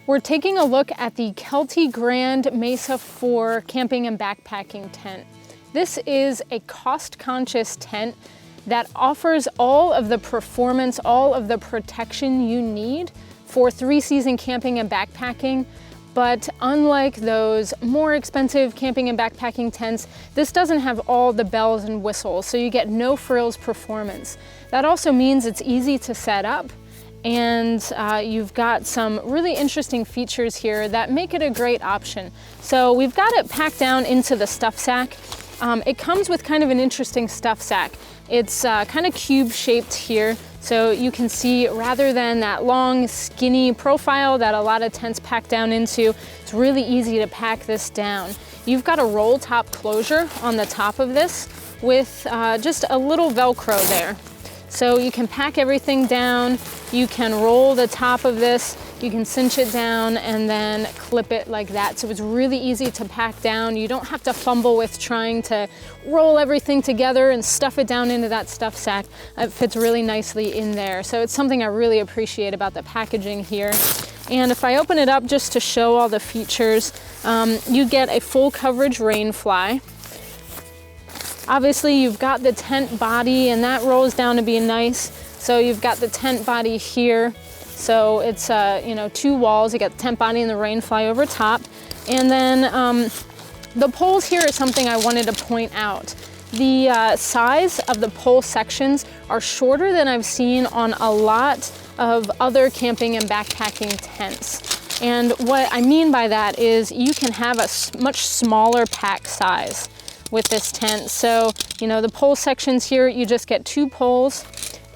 We're taking a look at the Kelty Grand Mesa 4 camping and backpacking tent. This is a cost-conscious tent that offers all of the performance, all of the protection you need for 3-season camping and backpacking. But unlike those more expensive camping and backpacking tents, this doesn't have all the bells and whistles, so you get no frills performance. That also means it's easy to set up, and you've got some really interesting features here that make it a great option. So we've got it packed down into the stuff sack. It comes with kind of an interesting stuff sack. It's kind of cube shaped here, so you can see rather than that long skinny profile that a lot of tents pack down into, it's really easy to pack this down. You've got a roll top closure on the top of this with just a little Velcro there. So you can pack everything down, you can roll the top of this, you can cinch it down and then clip it like that. So it's really easy to pack down. You don't have to fumble with trying to roll everything together and stuff it down into that stuff sack. It fits really nicely in there. So it's something I really appreciate about the packaging here. And if I open it up just to show all the features, you get a full coverage rain fly. Obviously you've got the tent body and that rolls down to be nice. So you've got the tent body here. So it's 2 walls. You got the tent body and the rain fly over top. And then the poles here is something I wanted to point out. The size of the pole sections are shorter than I've seen on a lot of other camping and backpacking tents. And what I mean by that is you can have a much smaller pack size with this tent. So, the pole sections here, you just get 2 poles.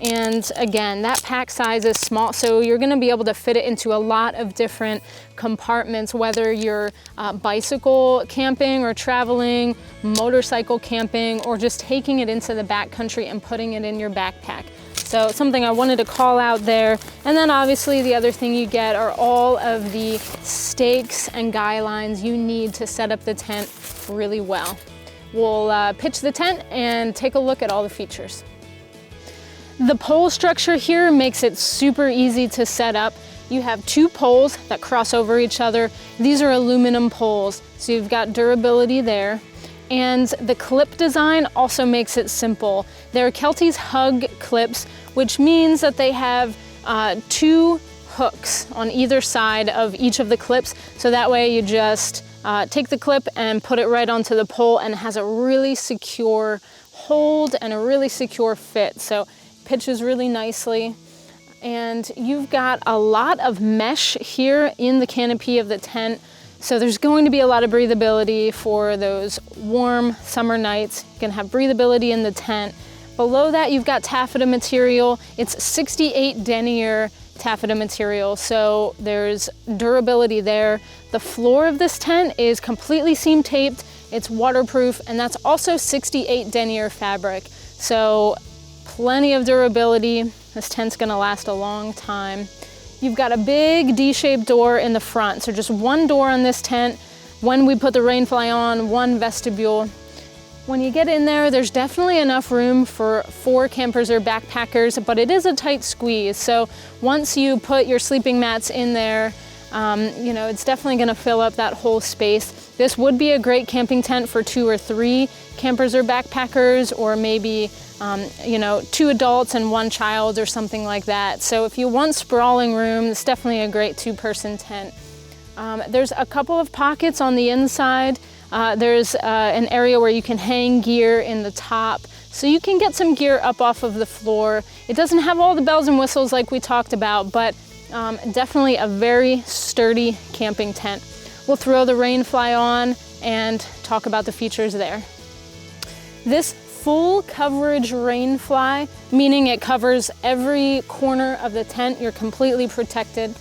And again, that pack size is small, so you're gonna be able to fit it into a lot of different compartments, whether you're bicycle camping or traveling, motorcycle camping, or just taking it into the backcountry and putting it in your backpack. So it's something I wanted to call out there. And then obviously the other thing you get are all of the stakes and guy lines you need to set up the tent really well. We'll pitch the tent and take a look at all the features. The pole structure here makes it super easy to set up. You have 2 poles that cross over each other. These are aluminum poles, so you've got durability there. And the clip design also makes it simple. They're Kelty's Hug clips, which means that they have 2 hooks on either side of each of the clips. So that way you just take the clip and put it right onto the pole, and it has a really secure hold and a really secure fit. So pitches really nicely. And you've got a lot of mesh here in the canopy of the tent. So there's going to be a lot of breathability for those warm summer nights. You can have breathability in the tent. Below that, you've got taffeta material. It's 68 denier taffeta material, so there's durability there. The floor of this tent is completely seam taped, it's waterproof, and that's also 68 denier fabric. So plenty of durability. This tent's gonna last a long time. You've got a big D-shaped door in the front, so just 1 door on this tent. When we put the rain fly on, 1 vestibule. When you get in there, there's definitely enough room for 4 campers or backpackers, but it is a tight squeeze. So once you put your sleeping mats in there, it's definitely gonna fill up that whole space. This would be a great camping tent for 2 or 3 campers or backpackers, or maybe 2 adults and 1 child or something like that. So if you want sprawling room, it's definitely a great 2-person tent. There's a couple of pockets on the inside. There's an area where you can hang gear in the top, so you can get some gear up off of the floor. It doesn't have all the bells and whistles like we talked about, but definitely a very sturdy camping tent. We'll throw the rain fly on and talk about the features there. This full coverage rain fly, meaning it covers every corner of the tent, you're completely protected,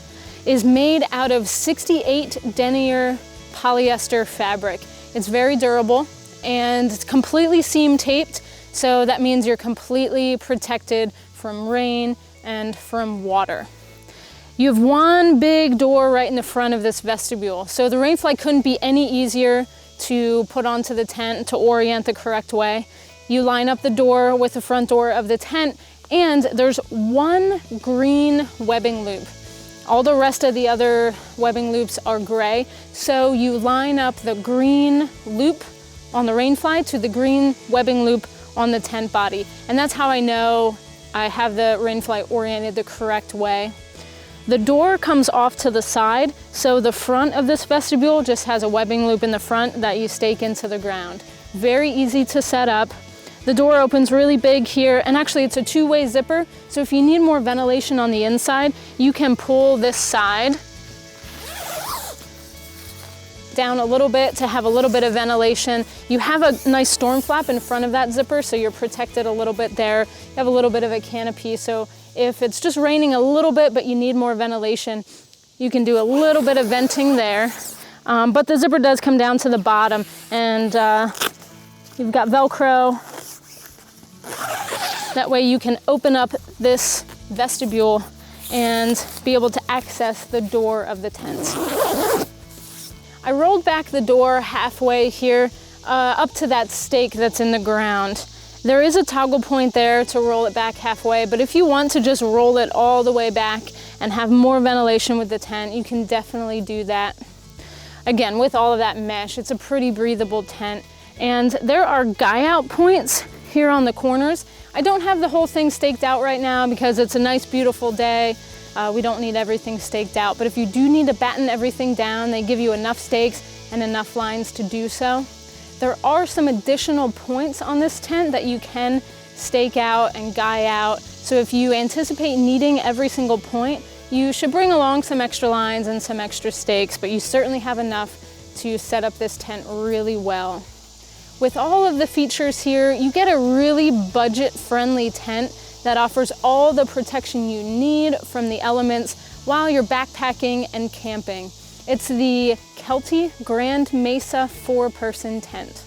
is made out of 68 denier polyester fabric. It's very durable and it's completely seam taped, so that means you're completely protected from rain and from water. You have 1 big door right in the front of this vestibule, so the rain fly couldn't be any easier to put onto the tent to orient the correct way. You line up the door with the front door of the tent, and there's 1 green webbing loop All the rest of the other webbing loops are gray. So you line up the green loop on the rainfly to the green webbing loop on the tent body. And that's how I know I have the rainfly oriented the correct way. The door comes off to the side, so the front of this vestibule just has a webbing loop in the front that you stake into the ground. Very easy to set up. The door opens really big here, and actually it's a two-way zipper, so if you need more ventilation on the inside, you can pull this side down a little bit to have a little bit of ventilation. You have a nice storm flap in front of that zipper, so you're protected a little bit there. You have a little bit of a canopy, so if it's just raining a little bit but you need more ventilation, you can do a little bit of venting there. But the zipper does come down to the bottom, and you've got Velcro. That way you can open up this vestibule and be able to access the door of the tent. I rolled back the door halfway here up to that stake that's in the ground. There is a toggle point there to roll it back halfway, but if you want to just roll it all the way back and have more ventilation with the tent, you can definitely do that. Again, with all of that mesh, it's a pretty breathable tent. And there are guy out points here on the corners. I don't have the whole thing staked out right now because it's a nice, beautiful day. We don't need everything staked out, but if you do need to batten everything down, they give you enough stakes and enough lines to do so. There are some additional points on this tent that you can stake out and guy out. So if you anticipate needing every single point, you should bring along some extra lines and some extra stakes, but you certainly have enough to set up this tent really well. With all of the features here, you get a really budget-friendly tent that offers all the protection you need from the elements while you're backpacking and camping. It's the Kelty Grand Mesa 4-person tent.